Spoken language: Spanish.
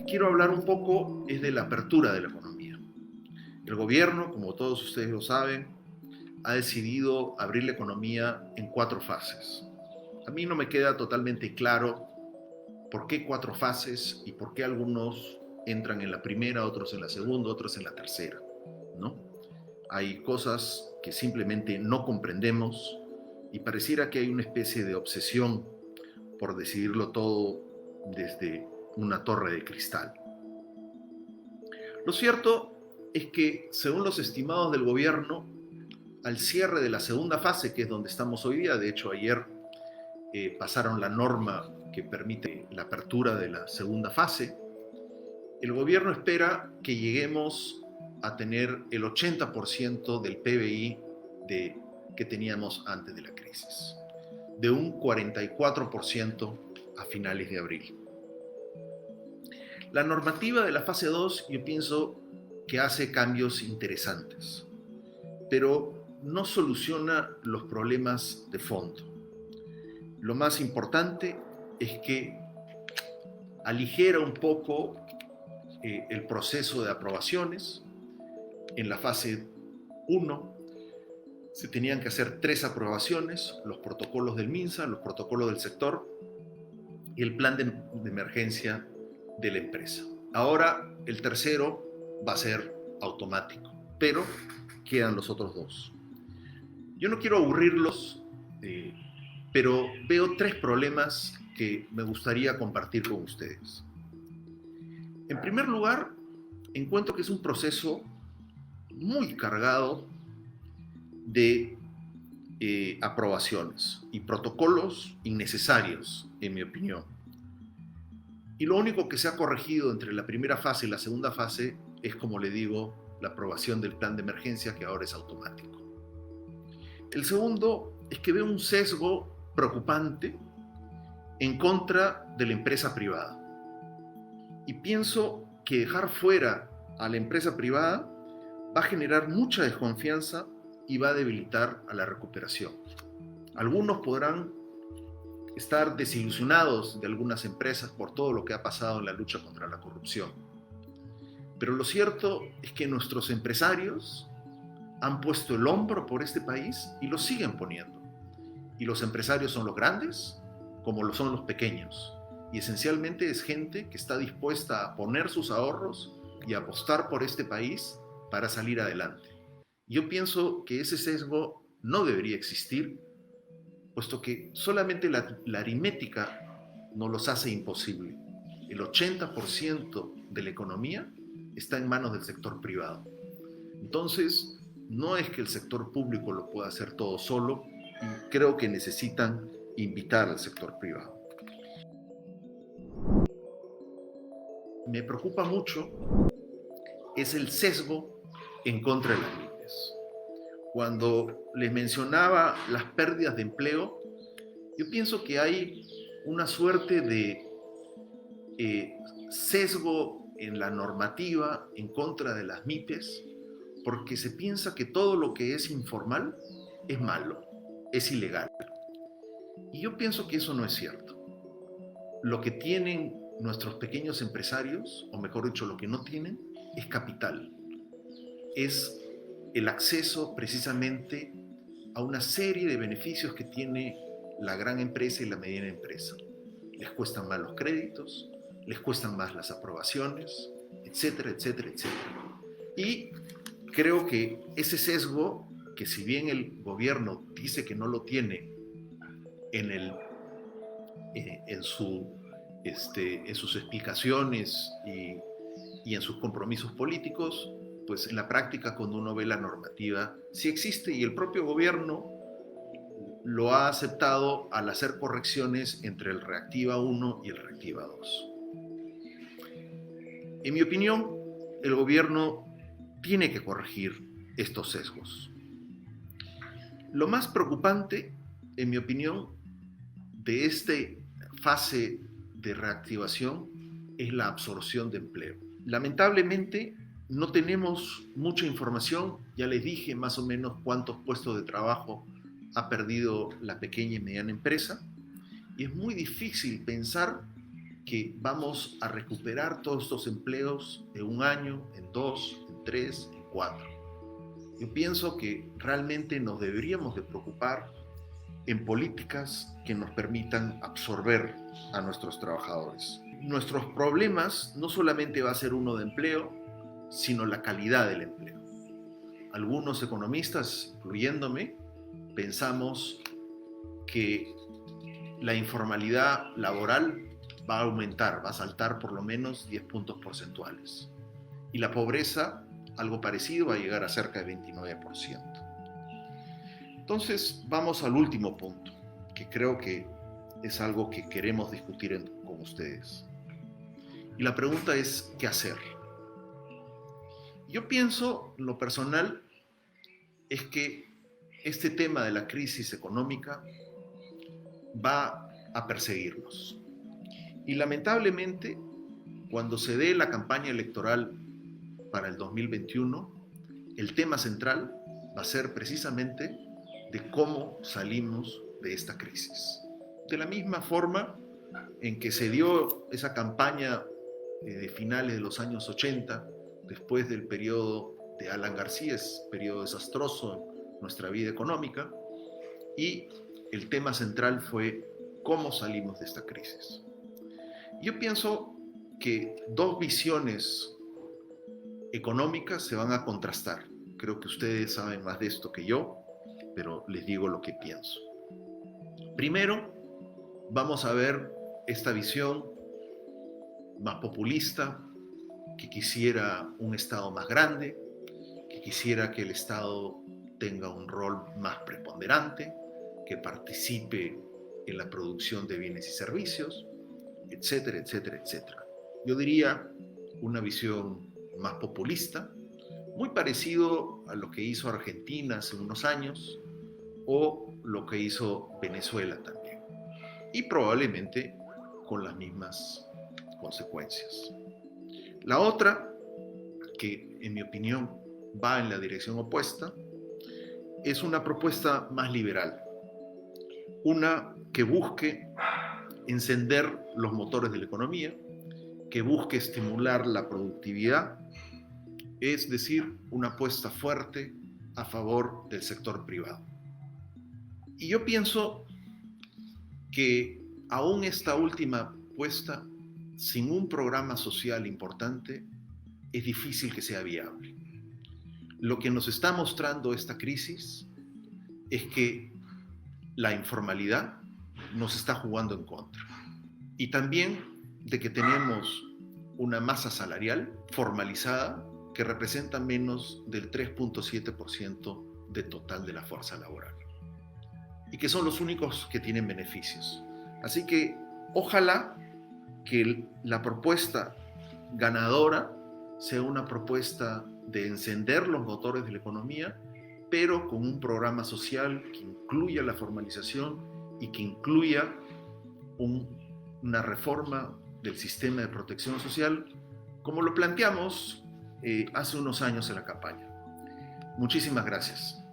quiero hablar un poco es de la apertura de la economía. El gobierno, como todos ustedes lo saben, ha decidido abrir la economía en 4 fases. A mí no me queda totalmente claro por qué 4 fases y por qué algunos entran en la primera, otros en la segunda, otros en la tercera, ¿no? Hay cosas que simplemente no comprendemos y pareciera que hay una especie de obsesión por decidirlo todo desde una torre de cristal. Lo cierto es que, según los estimados del gobierno, al cierre de la segunda fase, que es donde estamos hoy día, de hecho ayer pasaron la norma que permite la apertura de la segunda fase, el gobierno espera que lleguemos a tener el 80% del PBI que teníamos antes de la crisis, de un 44% a finales de abril. La normativa de la fase 2 yo pienso que hace cambios interesantes, pero no soluciona los problemas de fondo. Lo más importante es que aligera un poco el proceso de aprobaciones. En la fase 1 se tenían que hacer 3 aprobaciones, los protocolos del MINSA, los protocolos del sector y el plan de emergencia de la empresa. Ahora el tercero va a ser automático, pero quedan los otros 2. Yo no quiero aburrirlos, pero veo 3 problemas que me gustaría compartir con ustedes. En primer lugar, encuentro que es un proceso muy cargado de aprobaciones y protocolos innecesarios, en mi opinión. Y lo único que se ha corregido entre la primera fase y la segunda fase es, como le digo, la aprobación del plan de emergencia, que ahora es automático. El segundo es que veo un sesgo preocupante en contra de la empresa privada. Y pienso que dejar fuera a la empresa privada va a generar mucha desconfianza y va a debilitar a la recuperación. Algunos podrán estar desilusionados de algunas empresas por todo lo que ha pasado en la lucha contra la corrupción. Pero lo cierto es que nuestros empresarios han puesto el hombro por este país y lo siguen poniendo. Y los empresarios son los grandes como lo son los pequeños. Y esencialmente es gente que está dispuesta a poner sus ahorros y a apostar por este país para salir adelante. Yo pienso que ese sesgo no debería existir, puesto que solamente la aritmética nos los hace imposible. El 80% de la economía está en manos del sector privado. Entonces, no es que el sector público lo pueda hacer todo solo, y creo que necesitan invitar al sector privado. Me preocupa mucho es el sesgo en contra de las MIPYMES. Cuando les mencionaba las pérdidas de empleo, yo pienso que hay una suerte de sesgo en la normativa en contra de las MIPYMES, porque se piensa que todo lo que es informal es malo, es ilegal. Y yo pienso que eso no es cierto. Lo que tienen nuestros pequeños empresarios, o mejor dicho, lo que no tienen, es capital. Es el acceso precisamente a una serie de beneficios que tiene la gran empresa y la mediana empresa. Les cuestan más los créditos, les cuestan más las aprobaciones, etcétera, etcétera, etcétera. Y creo que ese sesgo, que si bien el gobierno dice que no lo tiene en sus explicaciones y en sus compromisos políticos, pues en la práctica, cuando uno ve la normativa, sí existe, y el propio gobierno lo ha aceptado al hacer correcciones entre el Reactiva 1 y el Reactiva 2. En mi opinión, el gobierno tiene que corregir estos sesgos. Lo más preocupante, en mi opinión, de esta fase de reactivación es la absorción de empleo. Lamentablemente, no tenemos mucha información. Ya les dije más o menos cuántos puestos de trabajo ha perdido la pequeña y mediana empresa, y es muy difícil pensar que vamos a recuperar todos estos empleos en 1 año, en 2, en 3, en 4. Yo pienso que realmente nos deberíamos de preocupar en políticas que nos permitan absorber a nuestros trabajadores. Nuestros problemas no solamente va a ser uno de empleo, sino la calidad del empleo. Algunos economistas, incluyéndome, pensamos que la informalidad laboral va a aumentar, va a saltar por lo menos 10 puntos porcentuales. Y la pobreza, algo parecido, va a llegar a cerca de 29%. Entonces, vamos al último punto, que creo que es algo que queremos discutir con ustedes. Y la pregunta es, ¿qué hacer? Yo pienso, lo personal, es que este tema de la crisis económica va a perseguirnos. Y lamentablemente, cuando se dé la campaña electoral para el 2021, el tema central va a ser precisamente de cómo salimos de esta crisis. De la misma forma en que se dio esa campaña de finales de los años 80, después del periodo de Alan García, es un periodo desastroso en nuestra vida económica, y el tema central fue cómo salimos de esta crisis. Yo pienso que dos visiones económicas se van a contrastar. Creo que ustedes saben más de esto que yo, pero les digo lo que pienso. Primero, vamos a ver esta visión más populista, que quisiera un Estado más grande, que quisiera que el Estado tenga un rol más preponderante, que participe en la producción de bienes y servicios, etcétera, etcétera, etcétera. Yo diría una visión más populista, muy parecido a lo que hizo Argentina hace unos años o lo que hizo Venezuela también, y probablemente con las mismas consecuencias. La otra, que en mi opinión va en la dirección opuesta, es una propuesta más liberal, una que busque encender los motores de la economía, que busque estimular la productividad, es decir, una apuesta fuerte a favor del sector privado. Y yo pienso que aún esta última apuesta, sin un programa social importante, es difícil que sea viable. Lo que nos está mostrando esta crisis es que la informalidad nos está jugando en contra. Y también de que tenemos una masa salarial formalizada que representa menos del 3.7% del total de la fuerza laboral. Y que son los únicos que tienen beneficios. Así que ojalá que la propuesta ganadora sea una propuesta de encender los motores de la economía, pero con un programa social que incluya la formalización y que incluya una reforma del sistema de protección social, como lo planteamos hace unos años en la campaña. Muchísimas gracias.